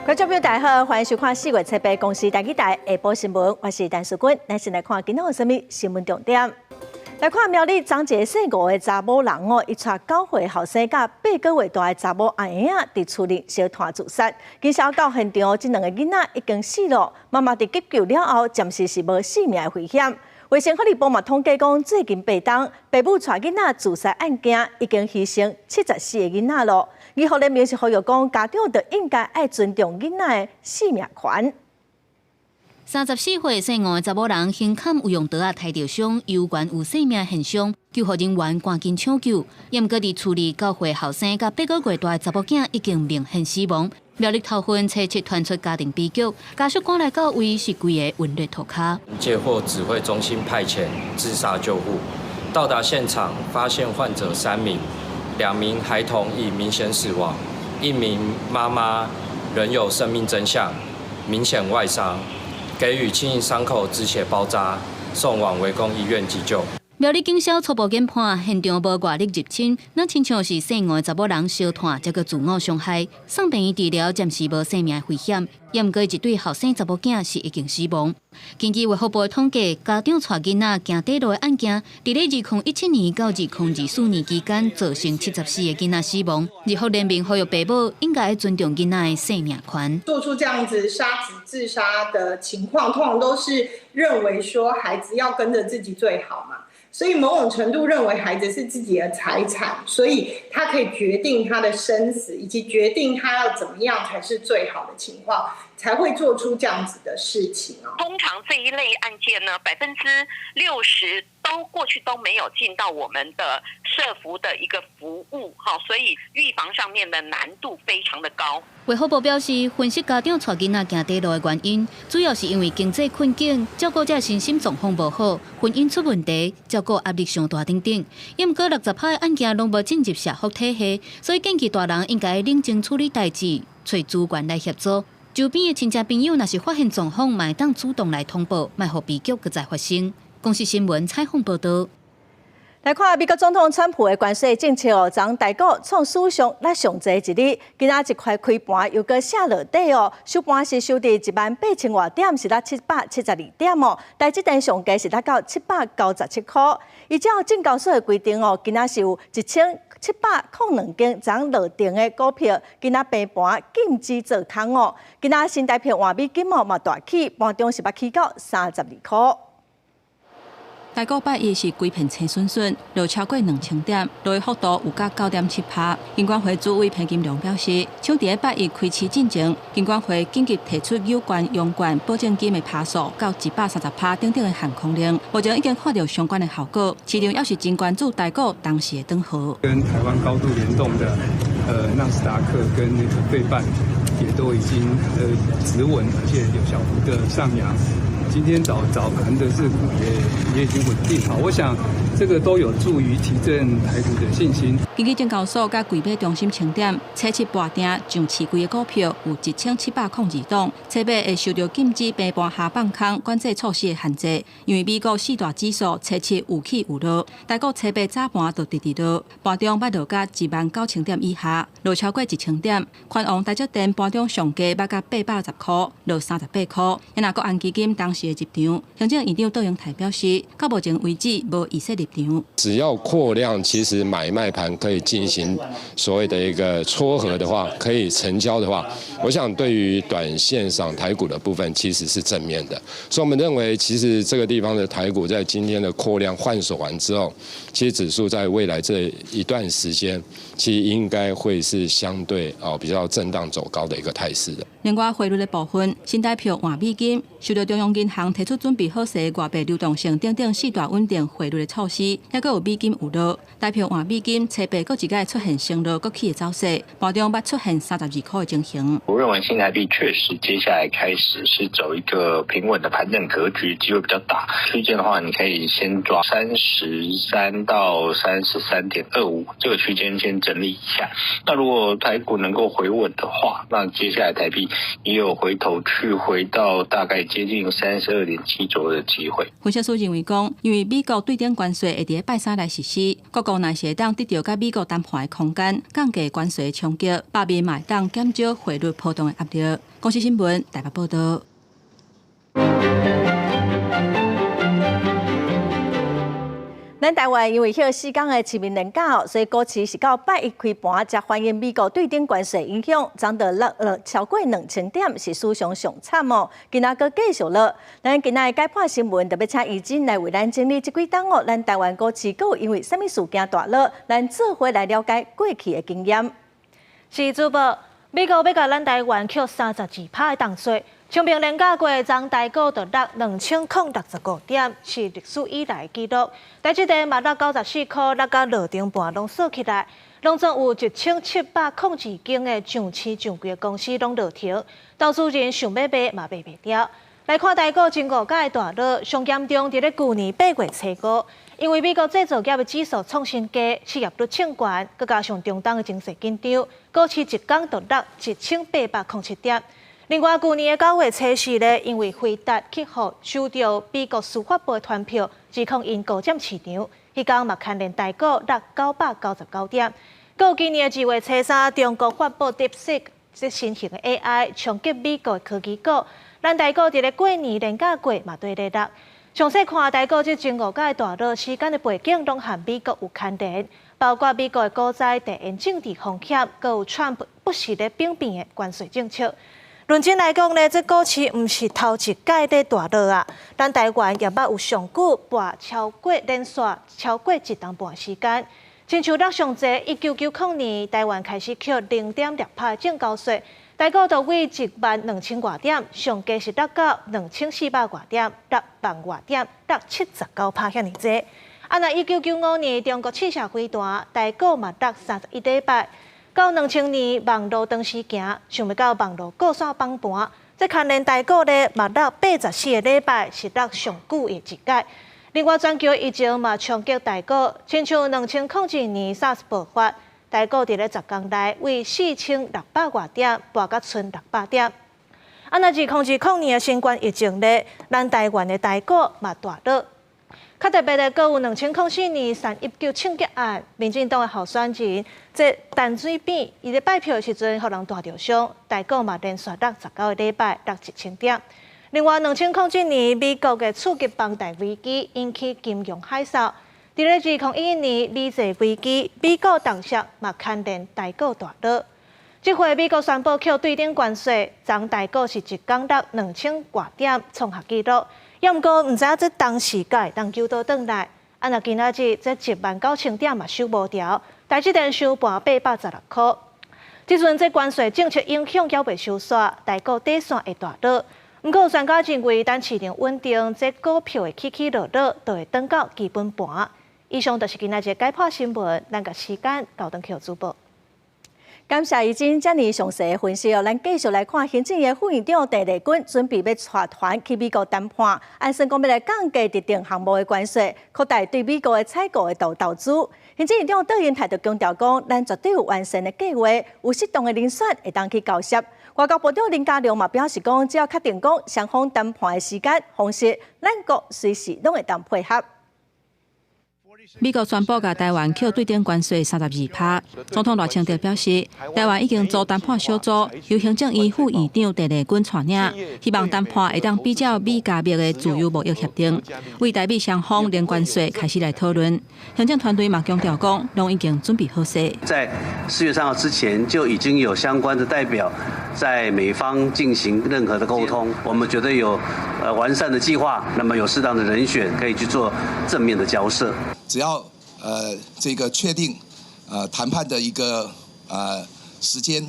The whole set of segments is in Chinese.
观众朋友大家好，欢迎收看4月7日公司台记台下晡新闻，我是陈淑君，咱先来看今天有什么新闻重点。来看苗栗张杰姓5的查某人哦，伊带9岁后生甲8个月大的查某阿婴仔伫厝里小团自杀。经查到现场，这2个囡仔已经死了，妈妈伫急救了后，暂时是无性命的危险。卫生福利部嘛统计讲，最近8档爸母带囡仔自杀案件已经牺牲74个囡仔了。医护人员是呼吁讲，家长就应该爱尊重囡仔的性命权。34岁姓吴的查某人胸坎有用刀仔刣着伤，有关有性命现象，救护人员赶紧抢救。毋过伫处理9岁后生甲8个月大的查某囝已经明显死亡。苗栗头份车7传出家庭悲剧，家属赶来到位是规个晕劣涂骹。接获指挥中心派遣自杀救护，到达现场发现患者3名，2名孩童已明显死亡，1名妈妈仍有生命征象，明显外伤，给予轻易伤口止血包扎，送往围攻医院急救。苗栗警消初步检判，现场无外力入侵，那亲像是姓吴的查某人烧炭，才个自我伤害。送病院治疗，暂时无性命危险。毋过一对后生查某囝是已经死亡。根据卫福部的统计，家长带囡仔行底路的案件，伫咧2017年到2024年期间，造成74个囡仔死亡。日后人民呼吁爸母应该尊重囡仔的生命权。做出这样子杀子自杀的情况，通常都是认为说孩子要跟着自己最好嘛。所以某种程度认为孩子是自己的财产，所以他可以决定他的生死，以及决定他要怎么样才是最好的情况，才会做出这样子的事情哦。通常这一类案件呢，60%过去都没有进到我们的社福的一个服务，所以预防上面的难度非常的高。卫福部表示，分析家长带囡仔行地路的原因，主要是因为经济困境、照顾者身心状况无好、婚姻出问题、照顾压力上大等等。不过60%的案件拢无进入社福体系，所以建议大人应该冷静处理代志，找资源来协助。周边的亲戚朋友若是发现状况，嘛会当主动来通报，莫互悲剧搁再发生。公司新闻采访报道。来看美国总统川普的关税政策哦，昨台股创史上上济一日，今仔一块开盘又搁下落底哦，收盘是收伫18000多点，是772点哦，台积电上价是到797块。依照证交所的规定哦，今仔是有1702间昨落定的股票，今仔平盘禁止做空哦，今仔新台币换美金哦嘛大起，盘中是捌起到32块。台股8日是规片青顺顺，落超过2000点，落的幅度有到9.7%。金管会主委潘金良表示，抢伫8日开市进前，金管会紧急提出有关用券保证金的趴数到130%等等的限空令，目前已经看到相关的效果，市场也是真关注台股当时的转好。跟台湾高度联动的纳斯达克跟那个费半也都已经止稳，而且有小幅的上扬。今天早盘的市股也已经稳定好，我想这个都有助于提振台股的信心。根据证交所甲柜买中心清点，车7半定上市柜的股票有1702档，车8会受到禁止平盘下放空管制措施的限制，因为美国4大指数车7有起有落，台股车8早盘就直落，盘中捌落到19000点以下，落超过1000点。宽宏台积电盘中上价捌到810块，落38块。也那国安基金当时入场，行政院长杜永泰表示，到目前为止无意识入场。只要扩量，其实买卖盘可以进行所谓的一个撮合的话，可以成交的话，我想对于短线上台股的部分其实是正面的。所以我们认为，其实这个地方的台股在今天的扩量换手完之后，其实指数在未来这一段时间，其实应该会是相对比较震荡走高的一个态势的。另外汇率的部分，新台币换美金，受到中央银行提出准备好势外币流动性等等4大稳定汇率的措施，也佫有美金有落，台币换美金，车币佫一概出现升落佫起的走势，盘中捌出现32块的情形。我认为新台币确实接下来开始是走一个平稳的盘整格局，机会比较大。区间的话，你可以先抓33到33.25这个区间先整理一下。那如果台股能够回稳的话，那接下来台币也有回头去回到大概接近32.7左右的机会。分析师认为讲，因为美国对点关税会伫拜三来实施，各国若是会当得到甲美国谈判的空间，降低关税的冲击，百面嘛会当减少汇率波波动的压力。公司新闻台北报道。咱台湾因为迄4天的市民年假，所以股市是到拜一开盘，才反映美国对顶关税影响，涨到超过2000点，是史上上惨哦。今仔个继续了，咱今仔解盘新闻特别请义诊来为咱整理这几档哦，咱台湾股市有因为什么事件大落，咱做伙来了解过去的经验。是主播，美国要甲咱台湾扣32%的重税。清明连假过，昨台股就落2065点，是历史以来纪录。台积电嘛落94块，落到落顶盘拢数起来，拢总有1702间的上市上柜公司拢落停，投资人想买卖嘛卖袂掉。来看台股前5天的大落，上严重伫咧去年8月初5，因为美国制造业的指数创新低，失业率抢悬，佮加上中东的经济紧张，股市一天就落1807点。另外，去年的9月初4咧，因为回答客户收到美国司法部的传票，指控因高占市场，迄天嘛牵连台股落999点。到今年的2月初3，中国发布 DeepSeek 即新型的 AI 冲击美国的科技股，咱台股伫咧过年连假过嘛对咧落。详细看台股即前5天的大落时间的背景，拢和美国有牵连，包括美国的股灾、地缘政治风险，佮有 Trump 不时咧变变的关税政策。论真来讲呢，这股市毋是头一届咧大落啊，咱台湾也捌有上久跋超过连续超过1年半时间。亲像咱上济1990年，台湾开始扣0.6%的正交税，台股就为12000多点，上加是落到2400多点，落万多点，落79%遐尼济。啊，那1995年中国试射飞弹，台股嘛落31礼拜。到2000年，网络当时行，想要到网络过线崩盘，这牵连台股咧，嘛落84个礼拜，是落上久的一届。另外，全球疫情嘛冲击台股，亲像2001年 SARS 爆发，台股伫咧10天内为4600多点，跌到剩600点。啊，那2020年的新冠疫情咧，咱台湾的台股嘛大落。较特别的，阁有2004年319枪击案，民进党的候选人即陈水扁，伊咧拜票的时阵，互人大受伤，台股嘛连续落19个礼拜，落1000点。另外，2007年美国的次级房贷危机引起金融海啸，伫咧2011年理财危机，美国当下嘛牵连台股大落。这回美国宣布扣对顶关税，昨台股是一天落2000多点，创下纪录。也毋过，毋知影这当时会当救倒转来。啊，那今仔日这19000点嘛收无掉，台积电收盘816块。即阵这关税政策影响还未收煞，台股底线会大落。毋过，专家认为，等市场稳定，这股票的起起落落，就会转到基本盘。以上就是今仔日解盘新闻，咱个时间交转去主播。感谢义诊遮尔详细的分析哦，咱继续来看行政院副院长陈丽君准备要带团去美国谈判，按算讲要来降低特定项目的关税，扩大对美国的采购的投资。行政院长邓英泰就强调讲，咱绝对有完善的计划，有适当的人选会当去交涉。外交部长林佳龙嘛表示讲，只要确定讲双方谈判的时间方式，咱国随时拢会当配合。美国宣布甲台湾扣对顶关税32%。总统赖清德表示，台湾已经做谈判小组，由行政院副院长陈丽君带领，希望谈判会当比较美加密的自由贸易协定，为台美双方零关税开始来讨论。行政团队嘛强调讲，拢已经准备好势。在4月3号之前，就已经有相关的代表在美方进行任何的沟通，我们觉得有完善的计划，那么有适当的人选可以去做正面的交涉。只要这个确定谈判的一个时间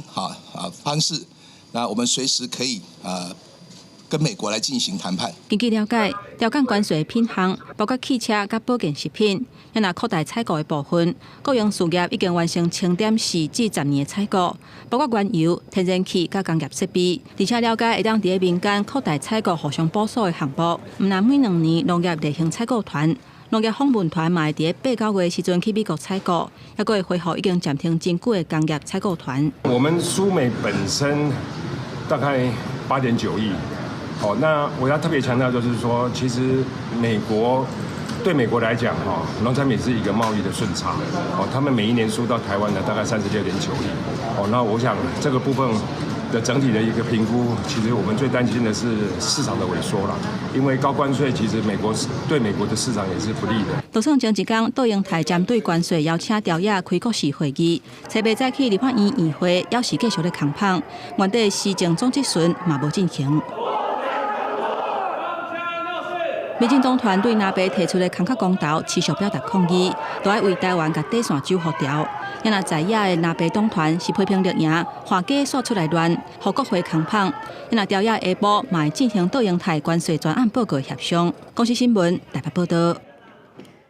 方式，那我们随时可以跟美国来进行谈判。根据了解，调降关税品项包括汽车甲保健食品，也若扩大采购的部分，国营事业已经完成清点4至10年的采购，包括原油、天然气甲工业设备。而且了解会当伫咧民间扩大采购互相补助的项目，毋但每2年农业例行采购团。农业访问团嘛会伫8、9月时阵去美国采购，还佫会恢复已经暂停真久的工业采购团。我们苏美本身大概8.9亿，那我要特别强调就是说，其实对美国来讲，农产品是一个贸易的顺差，他们每一年输到台湾的大概36.9亿，那我想这个部分的整体的一个评估，其实我们最担心的是市场的萎缩啦，因为高关税其实对美国的市场也是不利的。杜尚前一天到英台针对关税邀请调野开国事会议，初步早起立法院议会要是继续咧空碰，原地施政总质询嘛无进行。民进党团对那边提出的空壳公投持续表达抗议，都要为台湾甲底线州复调。因那在野的那边党团是批评绿营化假说出来乱，互国会空碰。因那调野下晡嘛会进行到英台关税专案报告协商。公司新闻台北报道。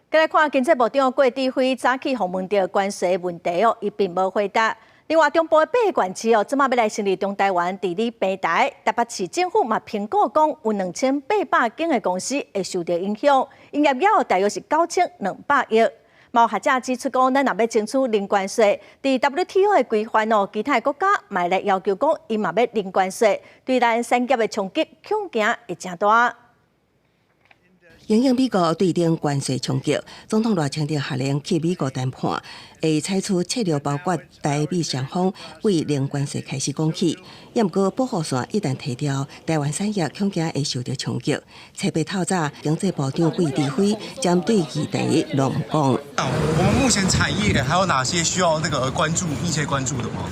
再来看经济部长郭智辉早起访问到关税问题伊并无回答。另外，中部的八个县市即马要来成立中台湾地理平台，台北市政府嘛评估讲有2800间的公司会受到影响，营业额大约是9200亿。有学者指出讲，咱若要争取零关税，伫 WTO 的规范其他国家嘛来要求讲，伊嘛要零关税，对咱产业的冲击恐惊会真大。因应美国对顶关税冲击，总统赖清德下令去美国谈判，会采取策略，包括台美双方为零关税开始讲起。不过保护线一旦提掉，台湾产业恐惊会受到冲击。特别透早，经济部长郭智辉针对议题拢讲。我们目前产业还有哪些需要密切关注的吗？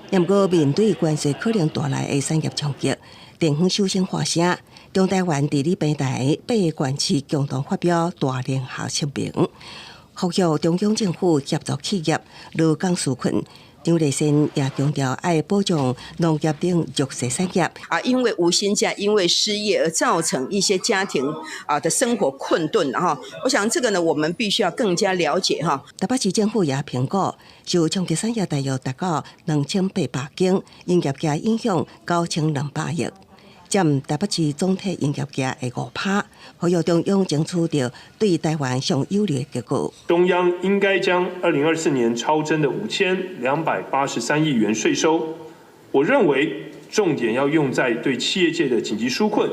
不过面对关税可能带来的产业冲击，电风首先发声。中台湾地理平台8个县市共同发表大联合声明，呼吁中央政府协助企业落港纾困。张立善也强调，要保障农业等弱势产业。因为无薪假、因为失业而造成一些家庭的生活困顿哈。我想这个呢，我们必须要更加了解哈。台北市政府也评估，受冲击产业大约达到2800间，营业额影响9200亿。占台北市总体营业额的5%，呼吁中央争取到对台湾上有利的结果。中央应该将2024年超征的5283亿元税收，我认为重点要用在对企业界的紧急纾困，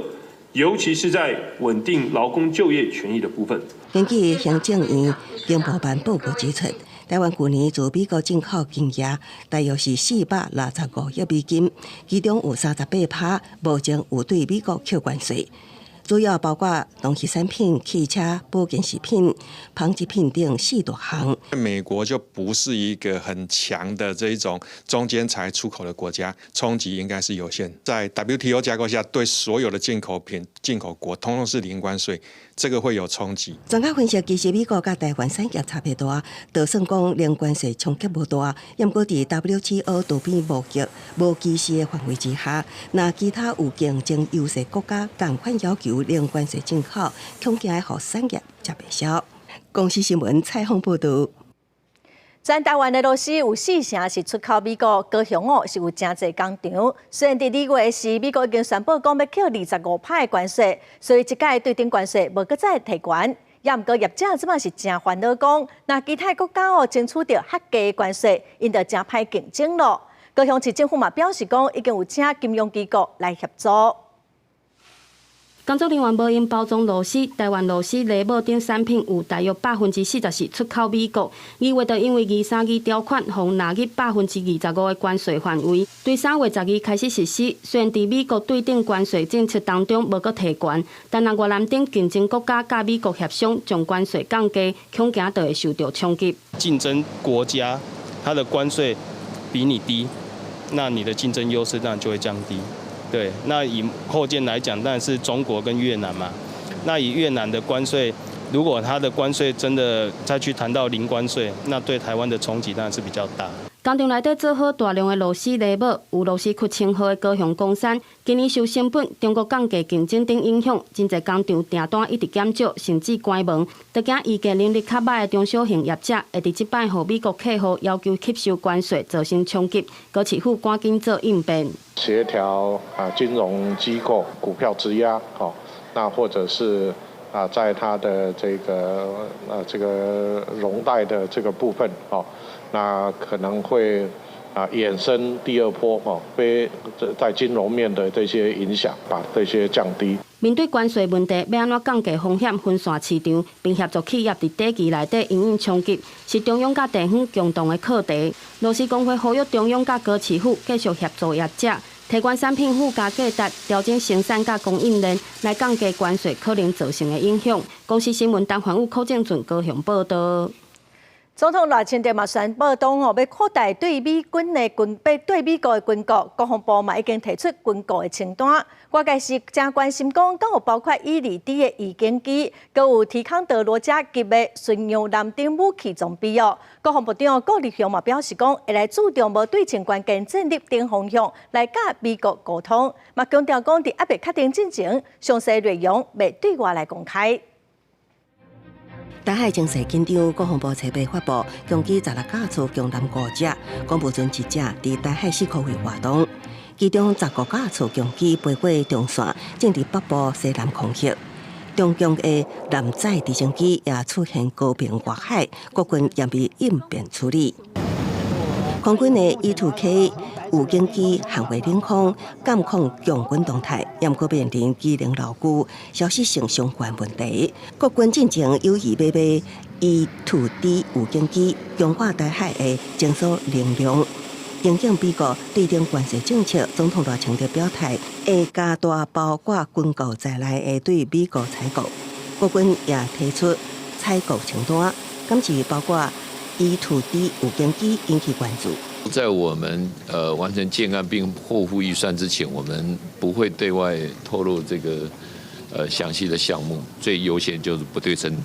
尤其是在稳定劳工就业权益的部分。根据行政院经部办报告指出，台湾去年自美国进口金额大约是465亿美金，其中有38%目前有对美国扣关税，主要包括农渔产品、汽车、保健食品、纺织品等4大项。美国就不是一个很强的这一种中间材出口的国家，冲击应该是有限。在 WTO 架构下，对所有的进口国通通是零关税。这个会有冲击。专家分析，其实美国甲台湾产业差别大，就算讲零关税冲击无大，不过伫 WTO 多边贸易无歧视的范围之下，那其他有竞争优势国家同款要求零关税进口，恐惊会互产业吃不消。公司新闻采访报道。全台湾的螺丝有4成是出口美国，高雄是有真侪工厂。虽然伫2月时，美国已经宣布讲要扣25%的关税，所以这届对顶关税无搁再提悬。也毋过业者即马是真烦恼讲，那其他国家争取到较低的关税，因就真歹竞争咯。高雄市政府嘛表示讲，已经有请金融机构来协助。工作人员无因包装螺丝，台湾螺丝螺帽等产品有大约40%是出口美国。2月就因为232条款，互纳入25%的关税范围，对3月12日开始实施。虽然伫美国对顶关税政策当中无搁提悬，但若越南等竞争国家甲美国协商将关税降低，恐惊就会受到冲击。竞争国家它的关税比你低，那你的竞争优势当然就会降低。对，那以后件来讲，当然是中国跟越南嘛。那以越南的关税，如果它的关税真的再去谈到零关税，那对台湾的冲击当然是比较大。工厂内底做好大量的螺丝螺帽，有螺丝窟称号的高雄工产，今年受成本、中国降价竞争等影响，真侪工厂订单一直减少，甚至关门。就惊预计能力较歹的中小型业者，会伫即摆互美国客户要求吸收关税，造成冲击。高市府赶紧做应变，协调金融机构股票质押，那或者是在它的这个融贷的这个部分，那可能会衍生第二波非在金融面的这些影响，把这些降低。面对关税问题，要安怎降低风险、分散市场，并协助企业伫短期内底营运冲击，是中央甲地方共同的课题。劳斯工会呼吁中央甲高市府继续协助业者，提高产品附加价值，调整生产甲供应链，来降低关税可能造成的影响。公司新闻陈环宇、柯正俊高雄报道。总统赖清德嘛宣布，党要扩大对美军的对美国的军购，国防部嘛已经提出军购的清单。外界是真关心讲，敢有包括E-2D的预警机，佮有提康德罗加级的巡洋舰顶武器装备哦。国防部长郭立雄嘛表示讲，会来注重无对称关键战略等方向来甲美国沟通，嘛强调讲，伫还未确定进程，详细内容未对外来公开。台海情势紧张，国防部采备发布，共计16架次强舰5只，公布船1只伫台海4区域活动。其中19架次强机飞过中线，正伫北部西南空域。中共的舰载直升机也出现高频越海，国军严密应变处理。空军的E-2K 预警机捍卫领空，监控强军动态，也可面临机能老旧、消息性相关问题。国军进前有意买E-2D 预警机，强化台海的侦索能量。因应美国对顶关税政策，总统赖清德表态，会加大包括军购在内的对美国采购。国军也提出采购清单，今次包括E-2D 预警机引起关注。在我们完成建案并后付预算之前，我们不会对外透露这个详细的项目。最优先就是不对称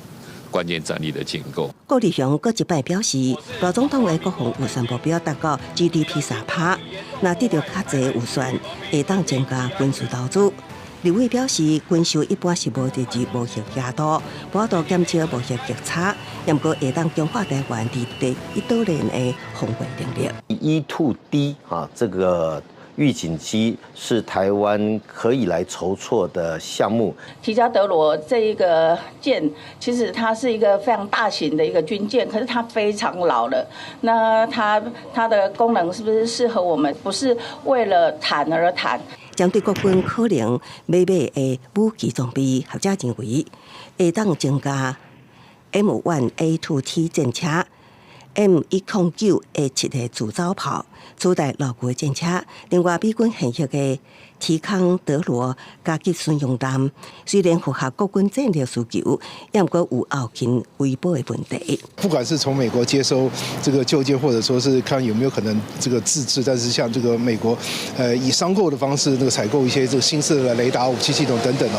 关键战力的建构。郭立雄搁一摆表示，老总统的国防预算目标达到 GDP 3%，若得到较侪预算，会当增加军事投资。李伟表示，军售一般是无直接无形压度，无法度减少无形逆差，也过会当强化台湾伫第一岛链的防卫能力。E-2D 这个预警机是台湾可以来筹措的项目。提加德罗这一个舰，其实它是一个非常大型的一个军舰，可是它非常老了。那它的功能是不是适合我们？不是为了谈而谈。针对国军可能买的武器装备，学者认为会当增加 M1A2T 战车、M109A7 的自走炮，取代老旧的战车。另外，美军现役的提康德罗加级巡洋舰，虽然符合国军战略需求，也过有后勤维保的问题。不管是从美国接收这个旧舰，或者说是看有没有可能这个自制，但是像这个美国，以商购的方式那个采购一些这个新式的雷达武器系统等等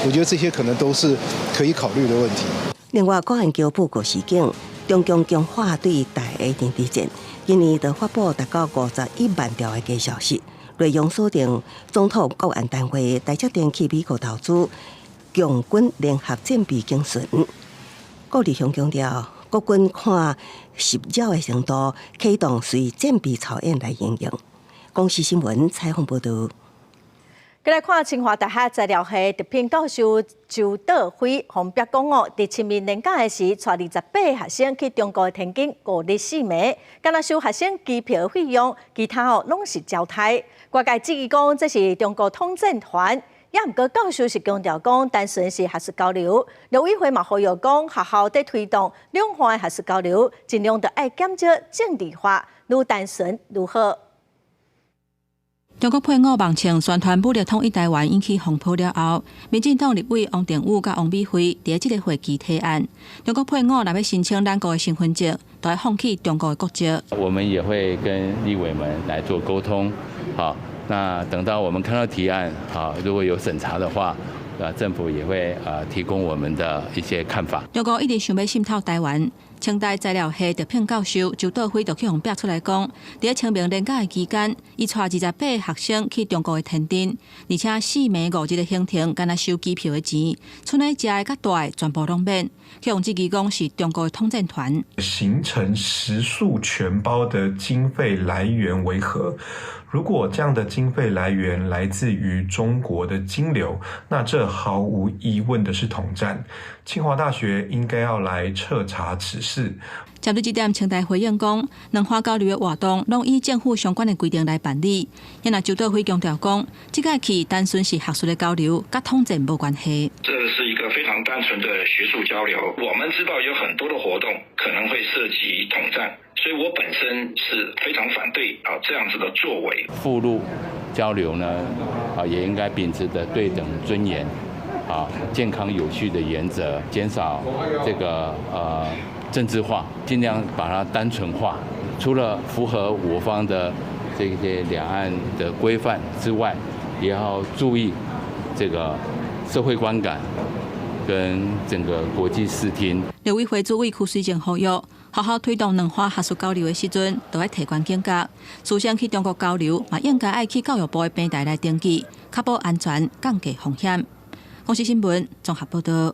我觉得这些可能都是可以考虑的问题。另外，国安局报告示警，中共强化对台的认知战，今年就发布达到51万条的假消息。内容锁定总统国安单位大决定去美国投资强军联合战备精神。郭立雄强调，国军看实扰的程度，启动随战备操演来应用。公视新闻采访报道。再来看清华大学材料系特聘教授周德辉，红标讲伫清明年假的时，带28学生去中国天津过日4暝，敢若收学生机票费用，其他拢是交代。外界质疑讲，这是中国统战团，也毋过教授是强调讲，单纯是学术交流。陆委会嘛呼吁讲，学校在推动两岸的学术交流，尽量着爱减少政治化，愈单纯愈好。中国配偶网称宣传武力统一台湾引起风波了后，民进党立委王定宇甲王美惠伫即个会期提案，中国配偶若要申请咱国的身份证，都要放弃中国的国籍。我们也会跟立委们来做沟通，好，那等到我们看到提案，好，如果有审查的话。政府也会提供我们的一些看法。中国一直想要渗透台湾，清大材料系特聘教授周德辉就去互逼出来讲，伫清明年假的期间，伊带28学生去中国的天津，而且4暝5日的行程，干那收机票的钱，厝内食的甲大的全部拢免。去用质疑讲是中国的统战团，行程食宿全包的经费来源为何？如果这样的经费来源来自于中国的金流，那这毫无疑问的是统战。清华大学应该要来彻查此事。事。针对这点，青台回应讲，两花交流的活动拢以政府相关的规定来办理。也那周德辉强调讲，这届起单纯是学术的交流，跟统战无关系。这是一个非常单纯的学术交流。我们知道有很多的活动可能会涉及统战，所以我本身是非常反对这样子的作为。附录交流呢，也应该秉持着对等尊严。健康有序的原则，减少这个政治化，尽量把它单纯化。除了符合我方的这些两岸的规范之外，也要注意这个社会观感跟整个国际视听。立委会主委邱水正呼吁，好好推动两华学术交流的时阵，都要提悬警觉。思想去中国交流，嘛应该爱去教育部的平台来登记，确保安全，降低风险。公司新闻综合报道。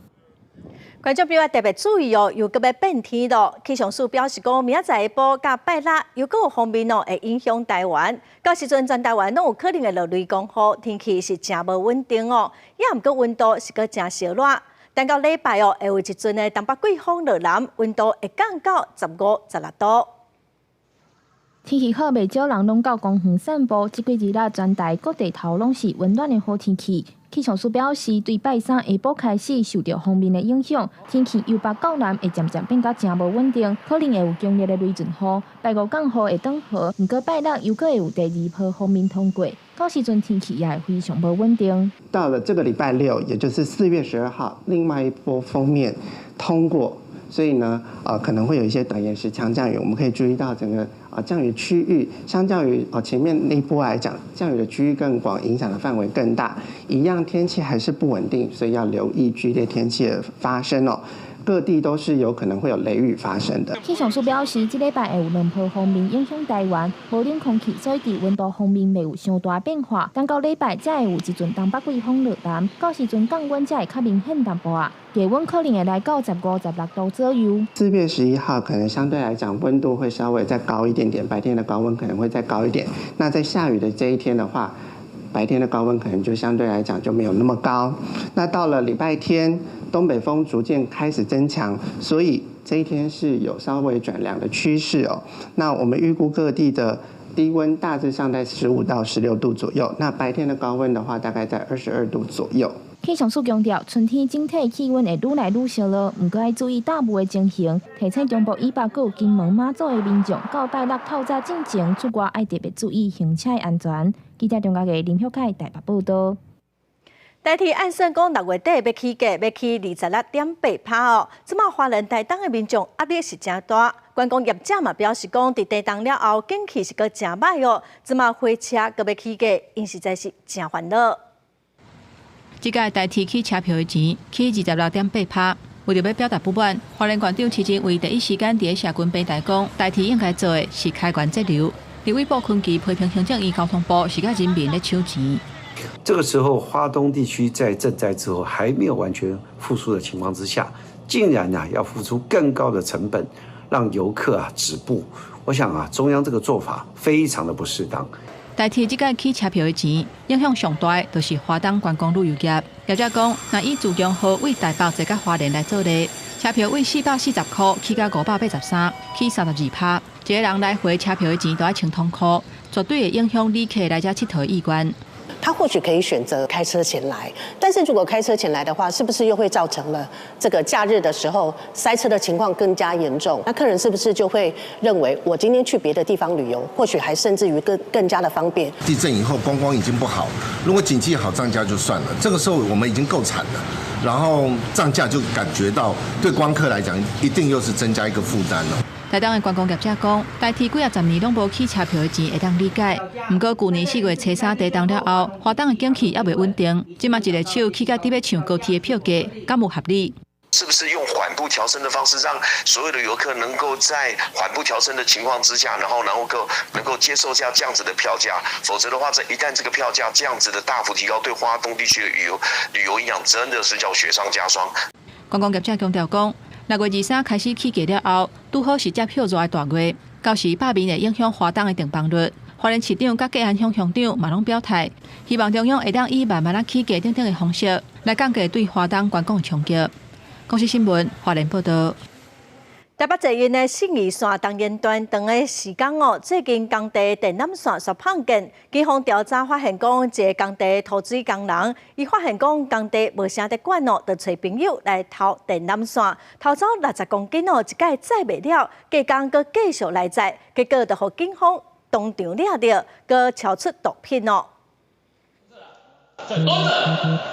观众朋友特别注意哦，又搁要变天咯。气象署表示讲，明仔载下晡甲拜六，又搁有方面哦会影响台湾。到时阵全台湾拢有可能会落雷公雨，天气是真无稳定哦。也毋过温度是搁真烧热。但到礼拜哦，会有一阵的东北季风落南，温度会降到15、16度。天气好，袂少人拢到公园散步。这几日全台各地头拢是温暖的好天气。气象署表示，对拜三下晡开始受到锋面的影响，天气由北到南会渐渐变甲真无稳定，可能会有强烈的雷阵雨。拜五降雨会转好，不过拜六又会有第二波锋面通过，到时阵天气也会非常无稳定。到了这个礼拜六，也就是4月12号，另外一波锋面通过。所以呢，可能会有一些短延时强降雨。我们可以注意到整个降雨区域，相较于前面那一波来讲，降雨的区域更广，影响的范围更大。一样天气还是不稳定，所以要留意剧烈天气的发生哦。各地都是有可能会有雷雨发生的。气象署表示，这礼拜会有2波锋面影响台湾，无冷空气，所以伫温度方面袂有伤大变化。但到礼拜才会有一阵东北季风落南，到时阵降温才会较明显淡薄啊。低温可能会来到15、16度左右。4月11号可能相对来讲温度会稍微再高一点点，白天的高温可能会再高一点。那在下雨的这一天的话，白天的高温可能就相对来讲就没有那么高。那到了礼拜天，东北风逐渐开始增强，所以这一天是有稍微转凉的趋势哦。那我们预估各地的低温大致上在15到16度左右，那白天的高温的话大概在22度左右。气象署强调，春天整体气温会愈来愈烧热，不过要注意大雾的情形。提醒中部以北各有金门、马祖的民众，到拜六透早进前出外要特别注意行车安全。记者中嘉嘅林秀凯台北报道。台铁按算讲6月底要起价，要起26.8%哦。即马华人台东的民众压力是真大，观光业者嘛表示讲，伫地动了后，景气是个真歹哦。即马火车搁要起价，因实在是真烦恼。这届台铁起车票的钱起26.8%，为着要表达不满，花莲县长市前为第一时间伫社群平台讲，台铁应该做的是开源节流。立委布坤基批评行政院交通部是甲人民咧抢钱。这个时候，花东地区在赈灾之后还没有完全复苏的情况之下，竟然要付出更高的成本，让游客止步。我想中央这个做法非常的不适当。台铁这届起车票的钱影响上大，就是华东观光旅游业。业者讲，若以自强号为台北坐到花莲来做例，车票为440块起到583，起32%。一个人来回车票的钱都要1,000多块，绝对会影响旅客来这佚佗的意愿。他或许可以选择开车前来，但是如果开车前来的话，是不是又会造成了这个假日的时候塞车的情况更加严重？那客人是不是就会认为我今天去别的地方旅游，或许还甚至于更加的方便？地震以后观光已经不好，如果经济好涨价就算了，这个时候我们已经够惨了，然后涨价就感觉到对观客来讲一定又是增加一个负担了。台东的观光业者讲，台铁几10年拢无起车票的钱会当理解。不过去年4月初3地动了后，华东的景气也未稳定，即马一个手起到底要抢高铁的票价，敢无合理？是不是用缓步调升的方式，让所有的游客能够在缓步调升的情况之下，然后能够接受这样子的票价？否则的话，一旦这个票价这样子的大幅提高，对华东地区的旅游影响真的是叫雪上加霜。观光业者强调讲，6月23开始起价了后，拄好是接票热的大月，到时百面会影响华东的订房率。花莲市长甲嘉安乡乡长嘛拢表态，希望中央会当以慢慢起价等等的方式来降低对华东观光的冲击。公司新闻，花莲报道。台北捷运的信义线东延段长的时间最近工地电缆线所碰见，警方调查发现讲，一个工地涂水工人，伊发现讲工地无啥得管就找朋友来偷电缆线，偷走60公斤一届载袂了，加工佮继续来载，结果就互警方当场抓到，佮超出毒品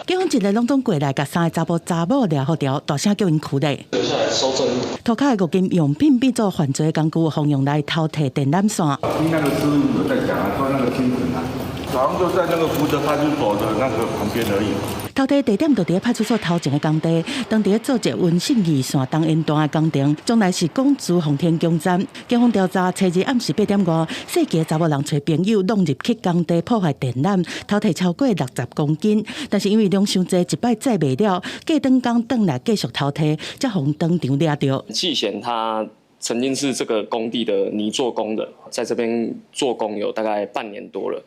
警方一日拢总过来，甲3个查某抓好条，大声叫因驱离。留下来收证。涂骹的五金用品变做犯罪工具，方用来偷摕电缆线。听那个师傅有在讲啊，说那个清纯啊，好像就在那个福德派出所的那个旁边而已。偷摕地点就伫派出所头前的工地，当地做一温信义线东延段的工程，将来是广珠奉天宫站。警方调查，初日暗时8点外，细个查某人找朋友弄入去工地破坏电缆，偷摕超过60公斤。但是因为量伤济，一摆载袂了，隔顿工转来继续偷摕，才互当场抓到。季贤他曾经是这个工地的泥做工的，在这边做工有大概半年多了。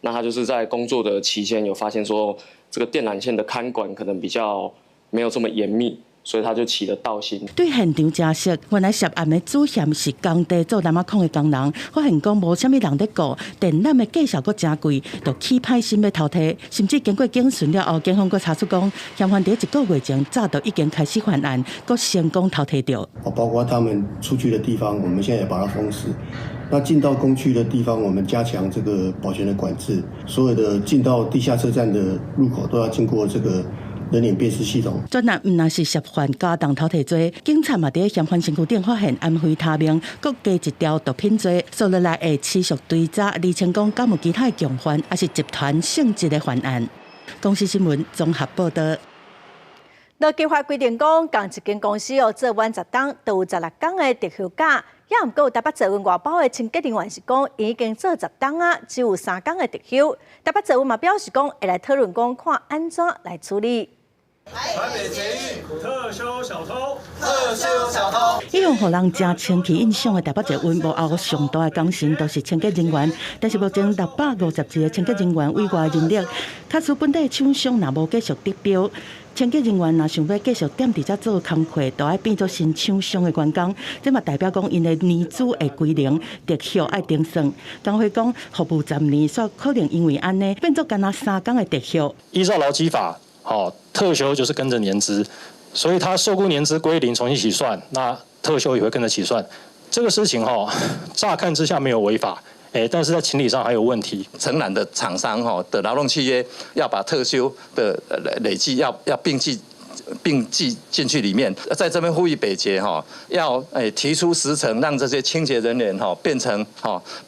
那他就是在工作的期间有发现说，这个电缆线的看管可能比较没有这么严密，所以他就起了盗心。对现场查实，原来涉案的主嫌是工地做南马控的工人，发现讲无啥物人在顾，电缆的价值阁真贵，就起歹心要偷摕，甚至经过警询了后，警方阁查出讲，嫌犯伫1个月前早就已经开始犯案，阁成功偷摕到。包括他们出去的地方，我们现在也把它封死。那进到工区的地方，我们加强这个保全的管制，所有的进到地下车站的入口都要经过这个人脸辨识系统。专案毋但是涉犯加重偷摕罪，警察嘛伫嫌犯身躯顶发现安非他命，阁加一条毒品罪，所落来会持续追查，厘清讲敢有其他共犯，还是集团性质的犯案。公司新闻综合报道。劳基法规定讲，共一间公司做完10档，都有16天的特休假。也毋过，台北捷运外包的清洁人员是讲，已经做10档啊，只有3天的特休。台北捷运嘛表示讲，会来讨论讲，看安怎来处理。台北捷运特休小偷，特休小偷。伊用互人真清气印象的台北捷运幕后上大的工程，都是清洁人员。但是目前651个清洁人员委外人力，卡除本地厂商若无继续得标。清洁人员若想要继续踮伫遮做工课，就要变做新厂商的员工，这嘛代表讲因的年资会归零，特休爱定算。工会讲服务10年，所可能因为安尼变做干那3天的特休。依照劳基法，特休就是跟着年资，所以他受雇年资归零重新起算，那特休也会跟着起算。这个事情乍看之下没有违法。但是在情理上还有问题。承揽的厂商的劳动契约要把特休的累计要并计进去里面，在这边呼吁北捷要提出时程，让这些清洁人员变成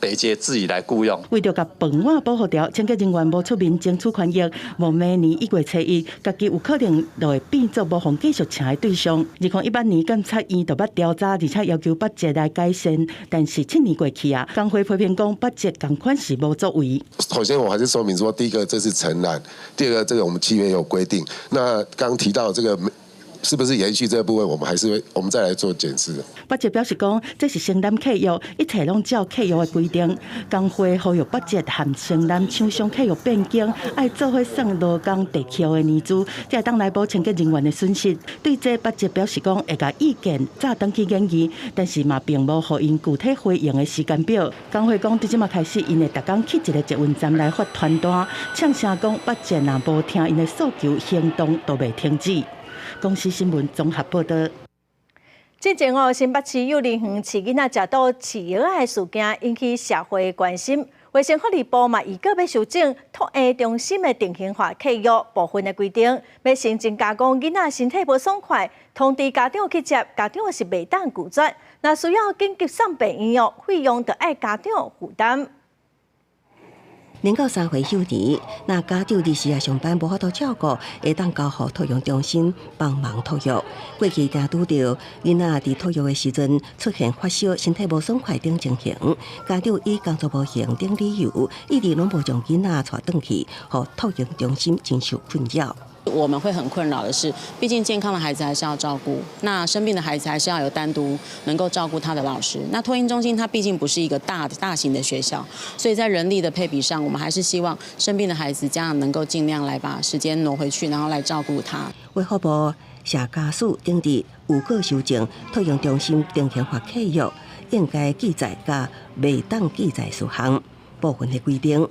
北捷自己来雇用。为着甲饭碗保护掉，清洁人员无出面争取权益，无明年1月初1，家己有可能就会变做无法继续请的对象。2018年监察院就捌调查，而且要求北捷来改善，但是7年过去啊，工会批评讲北捷同款是无作为。首先我还是说明说，第一个这是承揽，第二个这个我们契约有规定。那刚提到这个是不是延续这个部分，我们再来做检视。北捷表示讲，这是承揽契约，一切拢照契约的规定。工会呼吁北捷和承揽厂商契约变更，爱做伙送劳工特休的年资，才当来补清洁人员的损失。对这北捷表示讲，会甲意见早登去研议，但是嘛并无互因具体回应的时间表。工会讲，伫即马开始，因会逐工去一个捷运站来发传单，呛声讲北捷若无听因的诉求，行动都袂停止。公司新闻综合报道。之前新北市幼儿园饲囡仔食到饲药的事件引起社会关心，卫生福利部嘛预告要修正托婴中心的定型化契约部分的规定，要新增加讲囡仔身体无爽快，通知家长去接，家长是袂当拒绝。若需要紧急送病院费用，就爱家长负担。年到3岁幼儿，那家长伫时啊上班无法度照顾，会当交予托养中心帮忙托育。过去常拄到囡仔伫托育的时阵出现发烧、身体无爽快等情形，家长以工作无闲等理由，一直拢无将囡仔带转去，互托养中心经受困扰。我们会很困扰的是，毕竟健康的孩子还是要照顾，那生病的孩子还是要有单独能够照顾他的老师。那托婴中心它毕竟不是一个大型的学校，所以在人力的配比上，我们还是希望生病的孩子家长能够尽量来把时间挪回去，然后来照顾他。卫福部写家属订立有个修正托养中心定型化契约应该记载甲未当记载事项部分的规定。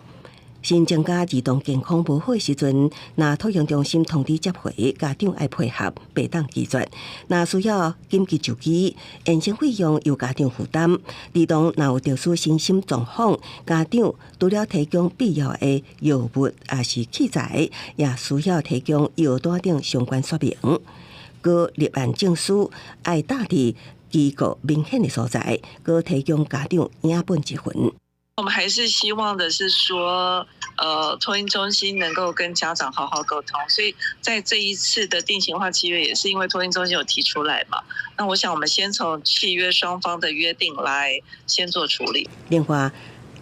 新增加儿童健康无好的时阵，若托养中心通知接回，家长爱配合，袂当拒绝。若需要紧急就医，验伤费用由家长负担。儿童若有特殊身心状况，家长除了提供必要的药物也是器材，也需要提供药单等相关说明。搁立案证书爱搭伫机构明显的所在，搁提供家长影本一份。我们还是希望的是说，托婴中心能够跟家长好好沟通，所以在这一次的定型化契约也是因为托婴中心有提出来嘛。那我想我们先从契约双方的约定来先做处理。另外，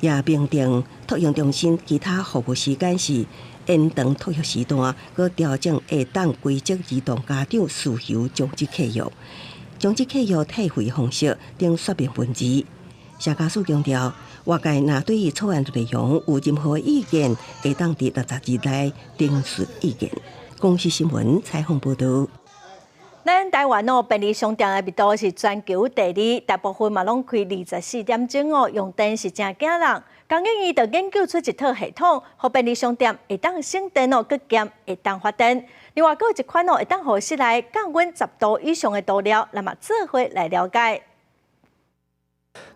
也评定托婴中心其他服务时间是延长托育时段，搁调整下当规则儿童家长需求终止契约、终止契约退费方式等说明文字。社家属强调，外界若对于草案内容有任何意见，会当伫60日内陈述意见。公视新闻采访报道。咱台湾便利商店的密度是全球第2，大部分嘛拢开24点钟用电是真惊人。工研院就研究出一套系统，互便利商店会当省电佮兼会当发电。另外，佫有一款会当互室内降温10度以上的涂料，那么做伙来了解。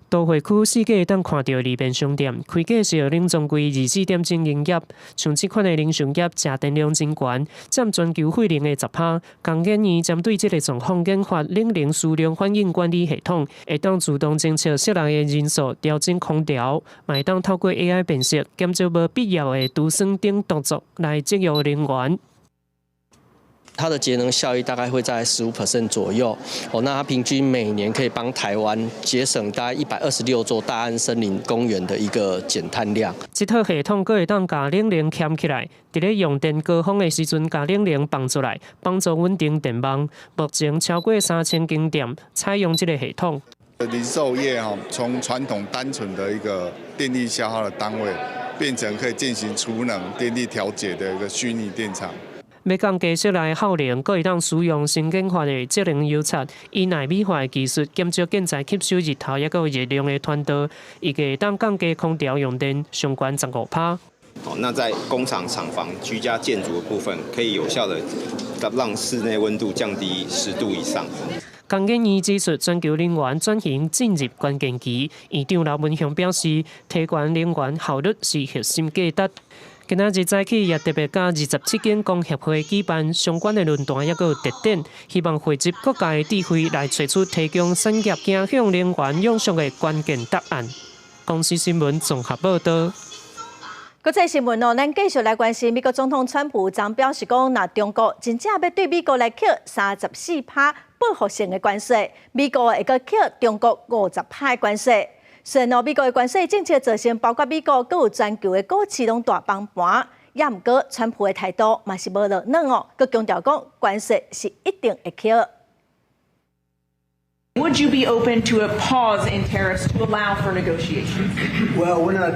都会区四界当看到利便商店，开价是要冷总规24点钟营业。像这款的零售业，吃电量真悬，占全球费能的10%。工研院针对这个状况，研发冷凝数量反应管理系统，会当自动侦测室内的人数，调整空调，嘛会当透过 AI 辨识，减少无必要的除酸等动作来节约能源。它的节能效益大概会在15% 左右，那它平均每年可以帮台湾节省大概126座大安森林公园的一个减碳量。这套系统可会当把冷凝牵起来，伫咧用电高峰的时阵，把冷凝放出来，帮助稳定电网。目前超过3000间店采用这个系统。零售业从传统单纯的一个电力消耗的单位，变成可以进行储能、电力调节的一个虚拟电厂。要降低室内耗能，阁会当使用新研发的节能油漆，以纳米化的技术减少建材吸收日头也个热量的传导，预计会当降低空调用电相关15%。那在工厂、厂房、居家建筑的部分，可以有效的让室内温度降低10度以上。工研院指出，全球能源转型进入关键期，院长刘文雄表示，提高能源效率是核心价值。今仔日早起也特别甲27间工协会举办相关的论坛，也有特展，希望汇集各界的智慧来找出提供产业走向能源永续的关键答案。公视新闻综合报道。国际新闻咱继续来关心美国总统川普昨表示讲，若中国真正要对美国来扣34%报复性的关税，美国会阁扣中国50%的关税。虽然美国的关税政策造成包括美国佮有全球的股市拢大崩盘，也毋过川普的态度嘛是无落软哦，佮强调讲关税是一定会扣。Would you be open to a pause in tariffs to allow for negotiations? Well, we're not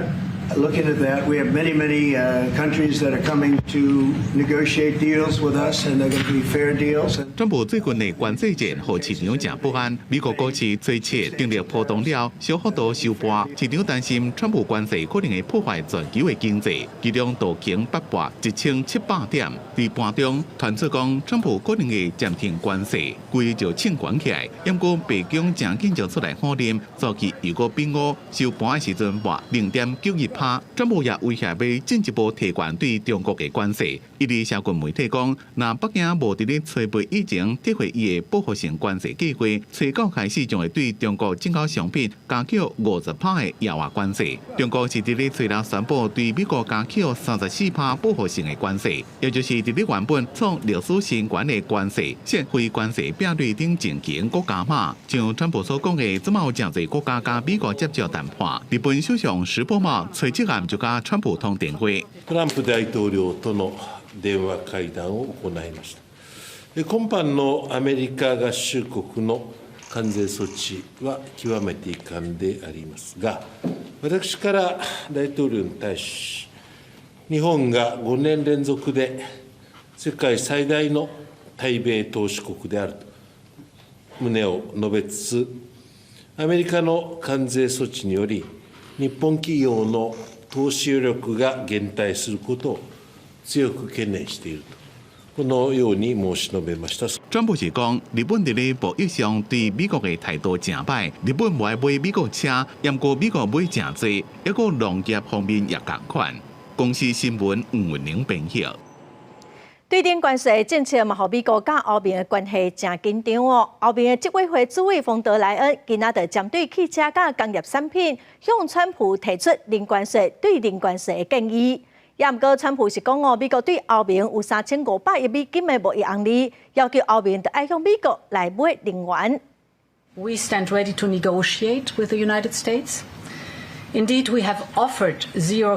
looking at that. We have many countries that are coming to negotiate deals with us, and they're going to be fair deals. 川普最近的关税战和市场正不安，美国股市最切定力波动了，小幅度收盘。市场担心川普关税可能会破坏全球的经济，其中道琼8破1700点。在盘中传出讲，川普可能会暂停关税，规就清关起来。不过白宫正紧就出来否认，早期如果变乌收盘的时阵话0.91%。川普也威胁要进一步提悬对中国的关税。伊伫社群媒体讲，若北京无伫咧催备以前撤回伊的报复性关税计划，初9开始将会对中国进口商品加扣50%的额外关税。中国是伫咧催人宣布对美国加扣34%报复性的关税，也就是伫咧原本创历史新高的关税，现非关税比率顶进行国加码。像川普所讲的，即马有真侪国家甲美国接触談判。日本首相石破茂7日就甲川普通電話。トランプ大統領との電話会談を行いました。今般のアメリカ合衆国の関税措置は極めて遺憾でありますが、私から大統領に対し、日本が5年連続で世界最大の対米投資国であると旨を述べつつ、アメリカの関税措置により、日本企業の投資余力が減退することを強く懸念していると。このように申し述べました。川普是讲，日本伫咧贸易上对美国的态度正歹，日本不爱买美国车，不过美国买正多，一个农业方面也同款。公司新闻黄文玲编译。对顶关税政策嘛，互美国甲欧盟的关系真紧张哦。欧盟的执委会主委冯德莱恩今仔就针对汽车甲工业产品，向川普提出零关税对零关税的建议。也毋过，川普是讲哦，美国对欧盟有3500亿美金的贸易红利，要求欧盟就爱向美国来买能源。We stand ready to negotiate with the United States. Indeed, we have offered 0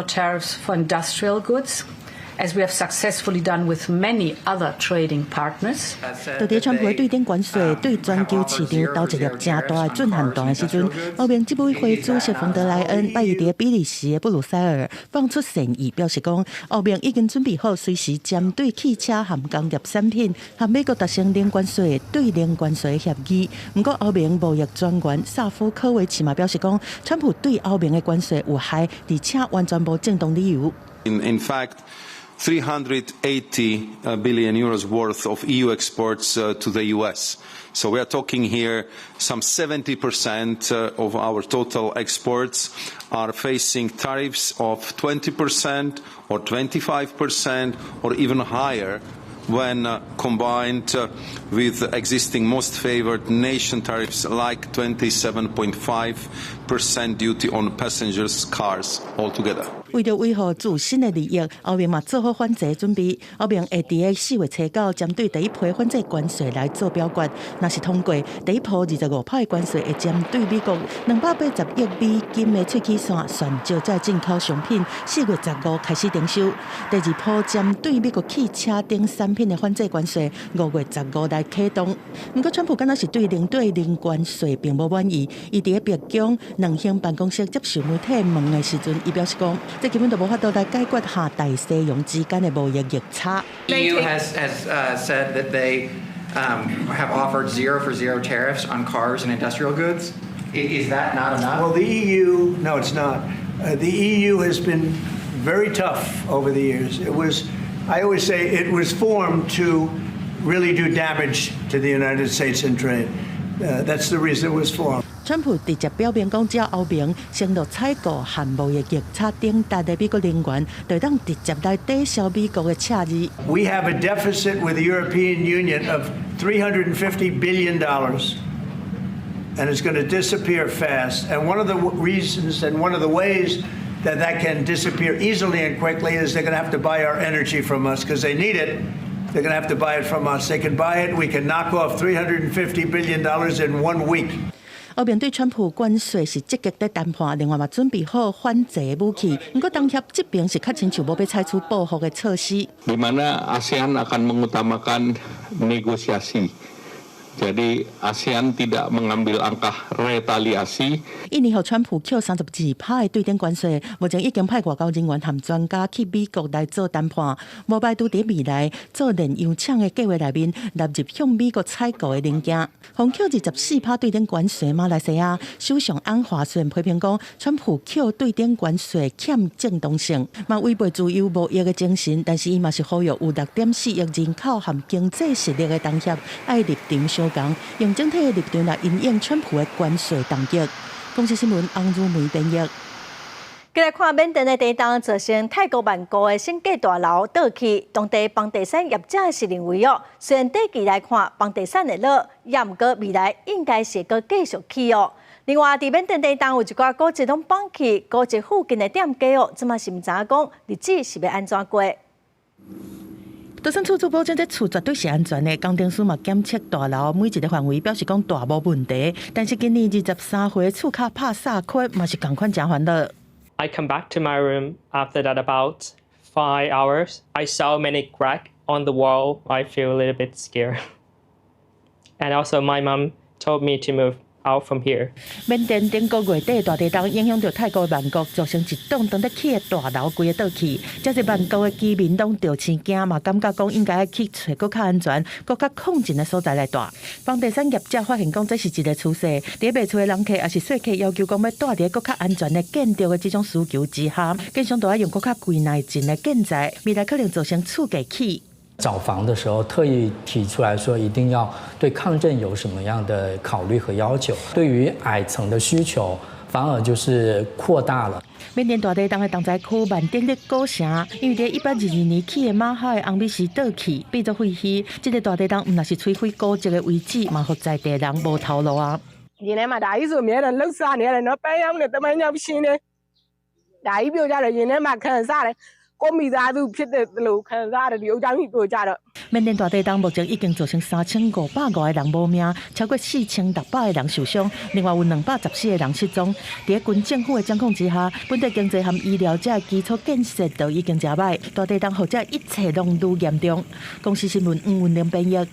tariffs for industrial goods, as we have successfully done with many other trading partners. 就伫川普的对顶关税对全球市场投一粒正大的震撼弹的时阵，欧盟执委会主席冯德莱恩拜伊伫比利时的布鲁塞尔放出善意，表示讲欧盟已经准备好随时针对汽车和工业产品和美国达成零关税对零关税协议。不过，欧盟贸易专员萨夫科维奇嘛表示讲，川普对欧盟的关税有害，而且完全无正当理由。In fact, 380 billion euros worth of EU exports to the US. So we are talking here some 70% of our total exports are facing tariffs of 20% or 25% or even higher when combined with existing most favored nation tariffs like 27.5% duty on passengers' cars altogether. 为着维护自身的利益，欧盟嘛做好反制准备。欧盟会伫个4月初9针对第一批反制关税来做表决，若是通过，第一批25%的关税会针对美国280亿美金的出口线选招在进口商品，4月15开始征收。第二批针对美国汽车等产品的反制关税，5月15来启动。不过，川普敢若是对零关税并无满意，伊伫个白宫两厅办公室接受媒体问的时阵，伊表示讲。这根本就无法度来解决下大西洋之间的贸易逆差。EU has said that they have offered 0 tariffs on cars and industrial goods. Is that not enough? Well, the EU, no, it's not. The EU has been very tough over the years. I always say, it was formed to really do damage to the United States in trade. That's the reason it was formed. 川普直接表明讲，只要欧盟承诺采购和贸易逆差顶大的美国能源，就当直接来抵消美国的赤字。We have a deficit with the European Union of $350 billion, and it's going to disappear fast. And one of the reasons and one of the ways that can disappear easily and quickly is they're going to have to buy our energy from us because they need it. They're going to have to buy it from us. They can buy it. We can knock off $350 billion in 1 week. 欧盟对川普关税是积极在谈判，另外嘛准备好反制武器。不过当协这边是较亲像无要采取报复的措施。Di mana ASEAN akan mengutamakan negosiasi. Jadi ASEAN tidak mengambil angka retaliasi. 印尼和川普扣32%的对顶关税，目前已经派外交人员和专家去美国来做谈判，无排除伫未来做炼油厂的计划内面纳入向美国采购的零件。红扣24%对顶关税，马来西亚首相安华虽然批评讲，川普扣对顶关税欠正当性，嘛违背自由贸易的精神，但是伊嘛是呼吁有6.4亿人口和经济实力的当协爱立场相同，用整体的立场来因应川普的关税当击。公司新闻洪如梅编译。再来看缅甸的地震造成泰国曼谷的新建大楼倒去，当地房地产业者是认为哦，虽然短期来看房地产会落，也毋过未来应该是个继续起哦。另外，伫缅甸地震有一寡古迹拢放弃，古迹附近的店家哦，即嘛是毋知影讲日子是要安怎过。都省处保证这厝绝对是安全的。工程师嘛检测大楼每一个范围，表示讲大无问题。但是今年23岁厝卡拍3窟，嘛是同款真烦恼。I come back to my room after that about 5 hours. I saw many cracks on the wall. I feel a little bit scared. And also my mom told me to move out from here. 缅甸顶个月底大地震影响到泰国曼谷，造成一栋长得起的大楼规个倒去。这是曼谷的居民拢着生惊嘛，感觉讲应该去找更较安全、更较控制的所在来住。房地产业者发现讲这是一个趋势，伫卖厝的人客也是说客要求讲要住伫更较安全的建筑的这种需求之下，建商都要用更较贵耐震的建材，未来可能造成厝价起。找房的时候特意提出来说，一定要对抗震有什么样的考虑和要求。对于矮层的需求，反而就是扩大了。缅甸大地震的重灾区万丁的古城，因为伫1822年起的马哈的红米市倒去，变作废墟。这个大地震唔那是摧毁古迹的遗址，嘛互在地人无头路啊。Ini mah dari sumber lusa ni ada apa yang kita banyak sini. Dari biar jadi ini makan sare.缅甸大地震目前已经造成3500个人无命，超过4600个人受伤，另外有214个人失踪。在军政府的掌控之下，本地经济和医疗这基础建设都已经真歹，大地震后者一切拢愈严重。公司新闻黄文玲编译。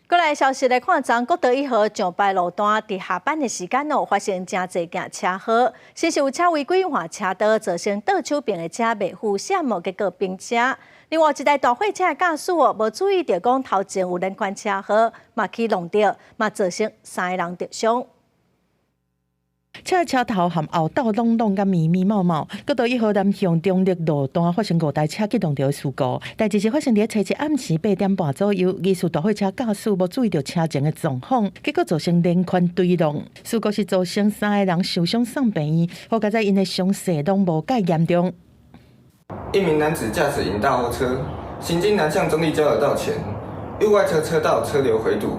过来消息来看，彰国道1号上白路段伫下班的时间发生真侪件车祸，先是有车违规换车道，造成倒手边的车未符闪目，结果并车。另外一台大货车的驾驶无注意到讲头前有连环车祸，嘛去弄到，嘛造成3个人受伤。车的车头和后斗拢甲密密麻麻，国道1号南向中立路段发生5台车去弄到的事故。代志是发生伫初一暗时8点半左右，疑似大货车驾驶无注意到车前的状况，结果造成连环对撞。事故是造成3个人受伤送病院，好在因的伤势拢无介严重。一名男子驾驶一大货车行经南向中立交流道前，右外侧车道车流回堵，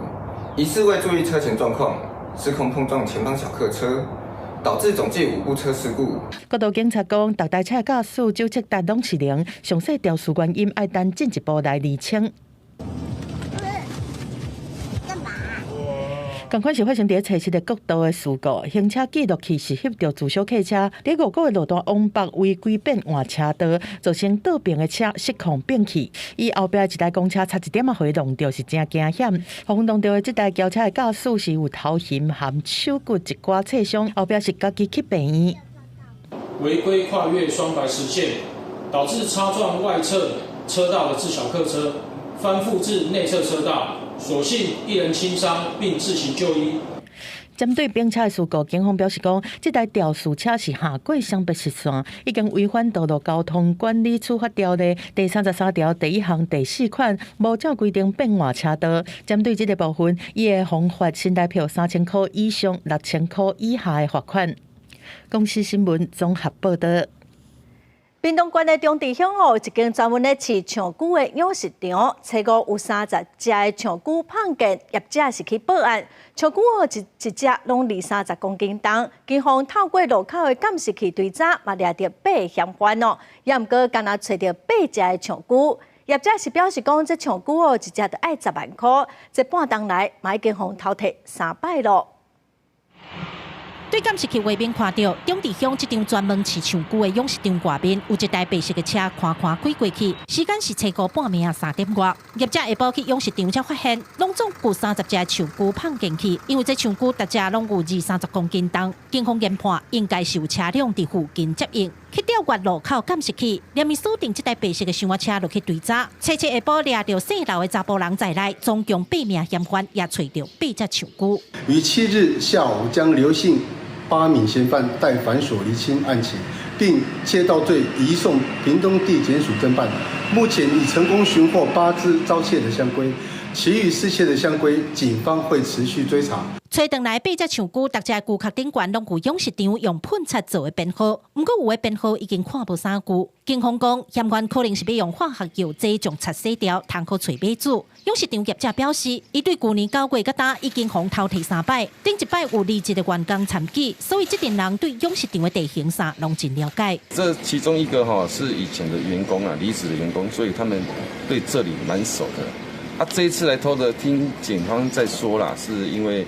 疑似未注意车前状况，失控碰撞前方小客车。导致总计5部车事故。国道警察讲，各台车驾驶酒测值拢是零，详细肇事原因要等进一步来厘清。同款是发生伫初7的国道的事故，行车记录器是翕到自小客车伫5个路段往北违规变换车道，造成倒边的车失控变去。伊后壁一台公车差一点互伊弄到是真惊险。互弄到的这台轿车的驾驶是有头型含手骨一寡挫伤，后壁是家己去病院。违规跨越双白实线，导致擦撞外侧车道的自小客车，翻覆至内侧车道。所幸1人轻伤，并自行就医。针对并车的事故，警方表示讲，这台肇事车是下过双白实线，已经违反道路交通管理处罚条例第33条第1项第4款，无照规定变换车道。针对这个部分，伊会罚款新台币3000块以上6000块以下的罚款。公司新闻综合报道。屏东县的中治乡一间专门咧饲长龟的养殖场，初五有30只的长龟碰见，业者是去报案。长龟一只拢20-30公斤重，警方透过路口的监视器追查，嘛抓到8个嫌犯哦，也毋过敢若找到8只的长龟。业者是表示讲，这长龟一只就爱10万块，这半冬来嘛已经互偷摕3摆咯。对监视器画面看到，中治乡这张专门饲长龟的养殖场外面有一台白色的车开开过去，时间是初五半暝3点外。业者下晡去养殖场才发现，拢总有30只长龟碰进去，因为这长龟大只拢有20-30公斤重。警方研判应该是有车辆伫附近接应，去调阅路口监视器，连面锁定这台白色的厢仔车落去追查。初7下晡抓到姓刘的查甫人在内，总共8名嫌犯，也找到8只长龟。于7日下午将刘姓8名嫌犯带反锁厘清案情，并窃盗罪移送屏东地检署侦办。目前已成功寻获8只遭窃的香龟，其余失窃的香龟，警方会持续追查。找回来8只长龟，各只龟壳顶悬拢有养殖场用喷漆做的编号，不过有的编号已经看无啥久。警方讲，嫌犯可能是要用化学药剂将漆洗掉，通好找买主。养殖场业者表示，伊对去年9月到打已经互偷摕3摆，顶一摆有离职的员工参与，所以这群人对养殖场的地形啥拢真了解。这其中一个是以前的员工啊，离职的员工，所以他们对这里蛮熟的。这一次来偷的，听警方在说啦，是因为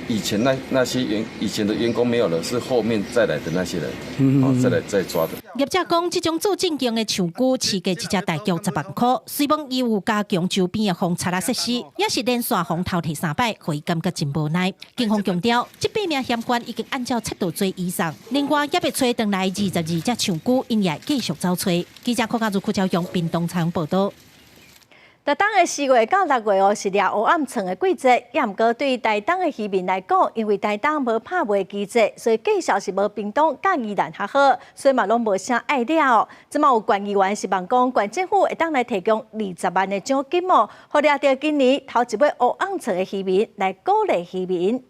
以前那些以前的员工没有了，是后面再来的那些人，再抓的。业者讲，这种做正经的唱歌，市价一只大约10万块。虽望伊有加强周边的防擦拉设施，也是连续防偷提3摆，可以感觉真无奈。警方强调，这8名嫌犯已经按照尺度罪以上，另外也被吹回来22只唱歌，因也继续遭吹。记者柯家如柯昭阳屏东采访报道。台东的4月到6月是掠黑暗层的季节，也毋过对台东的渔民来讲，因为台东无拍卖机制，所以计数是无屏东甲宜兰较好，所以嘛拢无啥爱掠哦。即嘛有县议员希望讲，县政府会当来提供20万的奖金哦，好掠到今年头一尾黑暗层的渔民来鼓励渔民。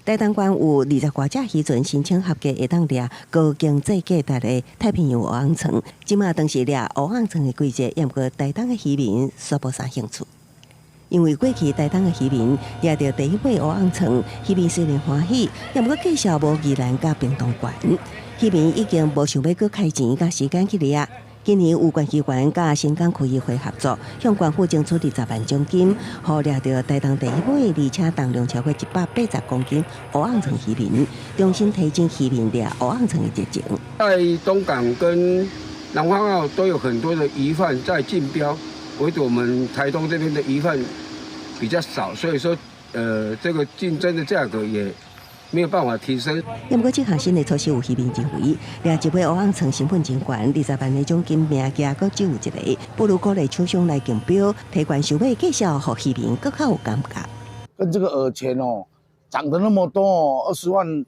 台东县有20多只渔船申请合格，会当掠高经济价值的太平洋黑暗层。即马当时掠黑暗层的季节，也毋过台东的渔民煞无啥兴趣，因为过去台东的渔民掠到第一尾黑暗层，渔民虽然欢喜，也毋过计数无宜兰甲屏东县，渔民已经无想要搁开钱甲时间去掠。今年有关机关甲新港区议会合作，向县府争取20万奖金，好掠到台东第一尾，而且重量超过180公斤黑暗层渔民，重新提升渔民掠黑暗层的热情。在东港跟南方澳都有很多的鱼贩在竞标，唯独我们台东这边的鱼贩比较少，所以说这个竞争的价格也没有办法提升。也不过，这项新的措施有渔民认为，掠一尾黑暗层成本真悬，20万的奖金名额阁只有一个，不如鼓励厂商来竞标，提悬收买计数，互渔民更较有感觉。跟这个饵钱涨得那么多，20万，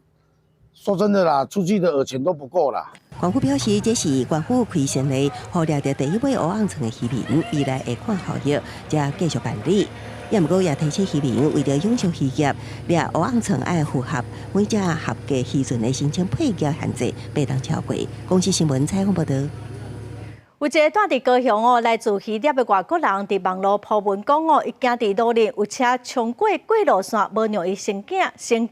说真的啦，出去的饵钱都不够啦。县府表示，这是县府开先例，互掠到第一尾黑暗层的渔民，未来会看效益，才继续办理。也毋过也提醒渔民，为了永续渔业，掠黑暗层爱符合每只合格渔船的申请配额限制，不当超过。公司新闻采访报道。有一个住伫高雄来自渔猎的外国人伫网络铺文讲伊惊伫路面有车冲过过路线，无让伊先行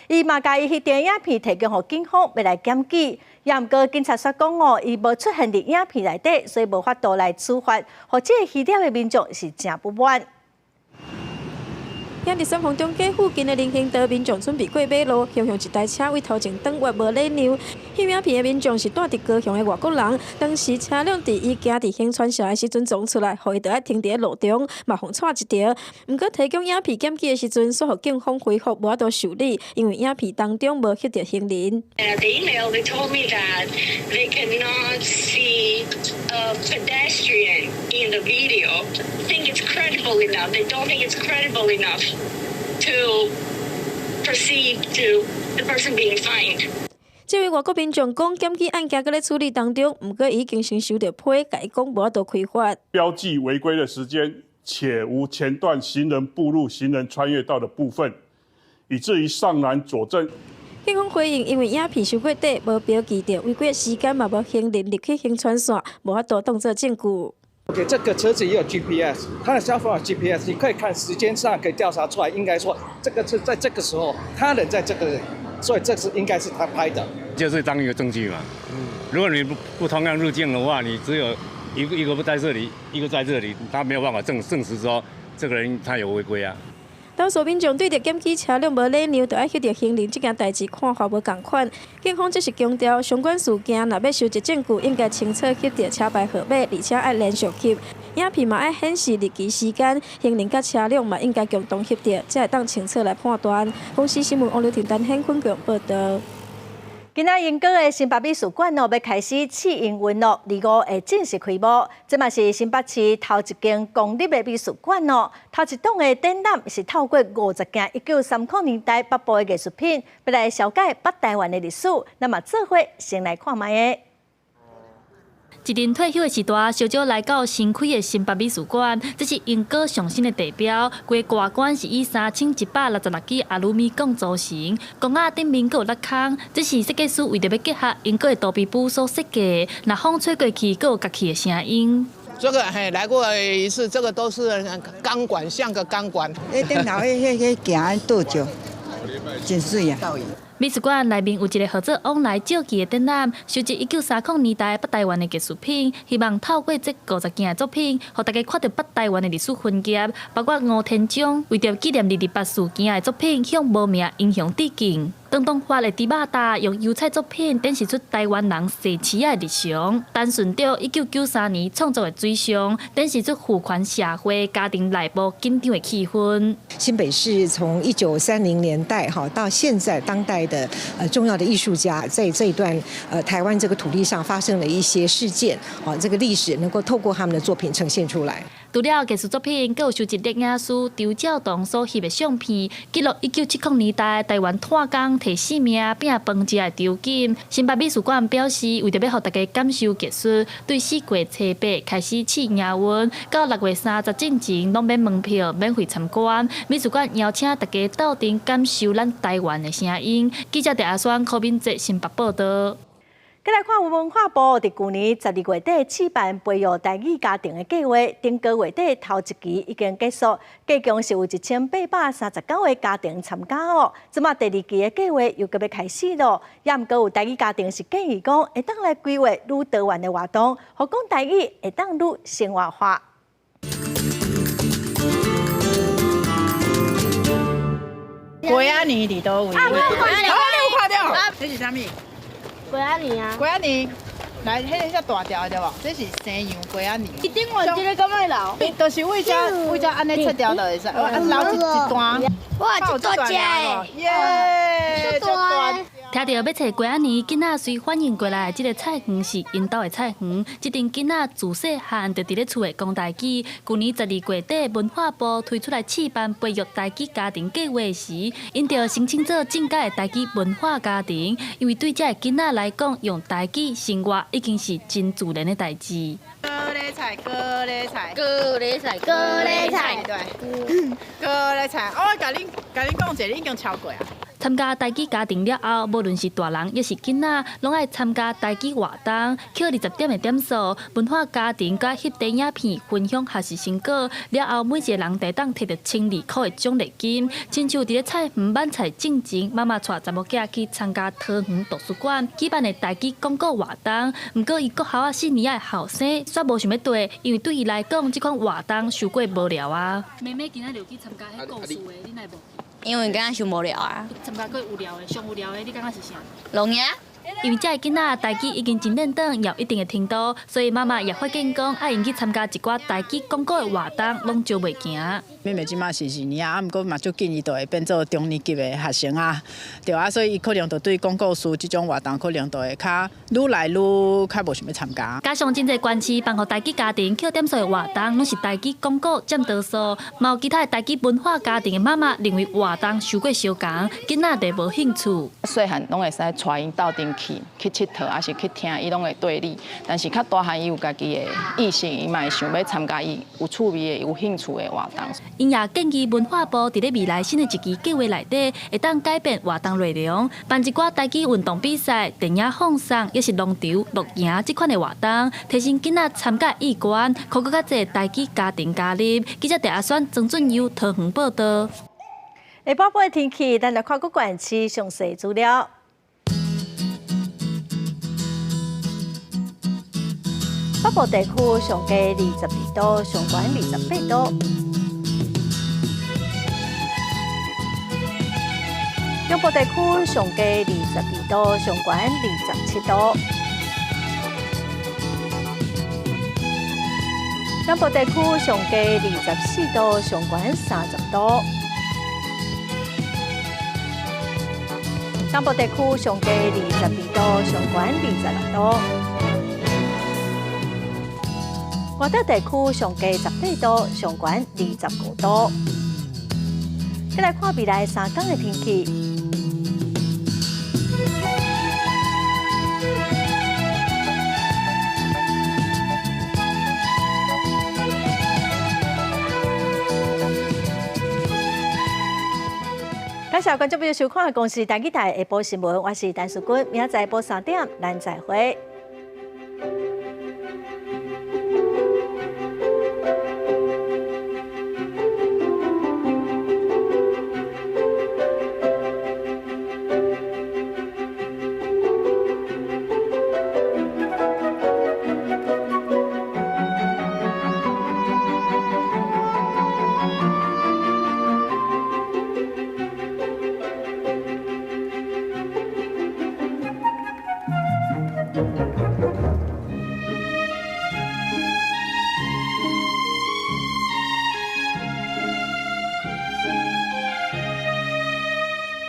伊嘛甲伊迄张影片提供予警方要来检举。也毋过警察说讲伊无出现伫影片内底，所以无法度来处罚，或者渔猎的民众是真不满。伫三丰中街附近的人行道，民众准备过马路，雄一台车为头前转弯无礼让。翕影片的民众是住伫高雄的外国人，当时车辆伫伊行伫行川桥的时阵撞出来，互伊就要停伫路中，嘛互带一条。毋过提供影片检举的时阵，所互警方回复无法度受理，因为影片当中无翕到行人。The email they told me that they cannot see a pedestrian in the video. Think it's credible enough. They don't think it's credible enough to proceed to the person being fined. 这位外国民众讲，检举案件搁咧处理当中，毋过已经先收到批，甲伊讲无法度开发。标记违规的时间，且无前段行人步入、行人穿越道的部分，以至于尚难佐证。警方回应，因为影片收过底，无标记到违规的时间，嘛无行人入去行穿线，无法度当作证据。OK， 这个车子也有 GPS， 它的消防有 GPS， 你可以看时间上可以调查出来，应该说这个是在这个时候，他人在这个，所以这是应该是他拍的，就是当一个证据嘛。如果你不同样路径的话，你只有一个不在这里，一个在这里，他没有办法证实说这个人他有违规啊。多数民众对着检举车辆无礼让，就要翕到行人这件代志看法无同款。警方只是强调，相关事件若要收集证据，应该清楚翕到车牌号码，而且要连续翕。影片嘛要显示日期时间，行人甲车辆嘛应该共同翕到，才会当清楚来判断。公司新闻王刘婷、陈显坤报道。今仔英国的新北美术馆要开始试营运咯，25会正式开幕。这嘛是新北市头一间公立的美术馆咯。头一档的展览是透过50件1930年代北部的艺术品，要来了解北台湾的历史。那么做伙先来看卖的。一年退休的时代，小少来到新开的新北美术馆，这是英国上新的地标。规个外观是以3166支阿鲁米钢组成，拱仔顶面阁有落空，这是设计师为着要结合英国的杜比布所设计。那风吹过去，阁有乐器的声音。这个来过一次，这个都是钢管，像个钢管。顶头迄行多少，真水啊！美术馆内面有一个号做往来照记的展览，收集1930年代北台湾的艺术品，希望透过这50件的作品，让大家看到北台湾的历史分界，包括吴天章为着纪念228事件的作品，向无名英雄致敬。张东发的猪肉搭用油彩作品展示出台湾人细市的日常，单顺着1993年创作的水上，展示出父权社会家庭内部紧张的气氛。新北市从1930年代到现在当代的重要的艺术家，在这一段台湾这个土地上发生了一些事件，这个历史能够透过他们的作品呈现出来。除了艺术作品，更有收集摄影师周照东所翕的相片，记录1970年代台湾炭工摕性命拼饭食的场景。新北美术馆表示，为着要让大家感受艺术，对4月初8开始试营运，到6月30进前拢免门票，免费参观。美术馆邀请大家到场感受咱台湾的声音。记者陈阿选柯敏哲新北报道。再来看文化部伫去年12月底举办培育台语家庭的计划，顶个月底头一期已经结束，计共是有1839个家庭参加哦。即马第2期的计划又搁要开始咯，也毋过有台语家庭是建议讲，会当来规划愈多元的活动，互讲台语会当愈生活化。过啊年伫倒位？我有看到，这是啥物？过啊年啊！过啊年，来，迄个遮大条的对无？这是西洋过啊年。一顶完这个敢会老？就是为遮安尼切掉就会使，留一段。哇，这大只的，耶，足大。听到要找过仔年囡仔随反映过来，这个菜园是因兜的菜园。这阵囡仔自细汉就伫咧厝的讲台语。去年12月底，文化部推出来试办培育台语家庭计划时，因着申请做正界的台语文化家庭，因为对这个囡仔来讲，用台语生活已经是真自然的代志。高丽菜，高丽菜，高丽菜，高丽菜，对，高丽菜。我甲恁讲一个，你已经超过啊。参加台语家庭了后，无论是大人抑是囡仔，拢爱参加台语活动，扣20点的点数。文化家庭甲翕电影片分享学习成果了后，每一个人得当摕到1200块的奖励金。亲像伫咧菜园买菜进前，妈妈带查某囝去参加桃园图书馆举办的台语广告活动。毋过伊国校啊4年的后生煞无想要对，因为对伊来讲，这款活动受过无聊啊。妹妹今仔就去参加迄故事的，你奈无？因为刚刚上无聊啊。参加过无聊的，上无聊的，你感觉是啥？聋哑。因为这个囡仔台语已经真认真，也有一定的程度，所以妈妈也发现讲，爱因去参加一寡台语广告的活动，拢招袂行。妹妹即马是2年啊，毋过嘛足紧伊就会变做中年级的学生啊，对啊，所以伊可能就对广告书即种活动，可能就会较愈来愈较无想要参加。加上真侪关系，帮互台语家庭扣点数的活动，拢是台语广告占多数，嘛有其他的台语文化家庭的妈妈认为活动受过相共，囡仔就无兴趣。细汉拢会使带因斗阵去佚佗，还是去听，伊拢会对你。但是较大汉，伊有家己的意识，伊嘛会想要参加伊有趣味的、有兴趣的活动。因也建议文化部伫咧未来新的一期计划内底，会当改变活动内容，办一寡台语运动比赛、电影放送，也是农场、露营这款的活动，提升囡仔参加意愿，可更较侪台语家庭加入。记者陈阿选、曾俊佑桃园报道。下晡的天气，咱来看各县市详细资料。北部地区上低22度，上悬28度。中部地区上低22度，上悬27度。南部地区上低24度，上悬30度。南部地区上低22度，上悬26度。外岛地区上低18度，上悬25度。再来看未来3天的天气。感谢观众朋友收看《公视台语台下晡新闻》，我是陈淑君，明仔载下晡3点，咱再会。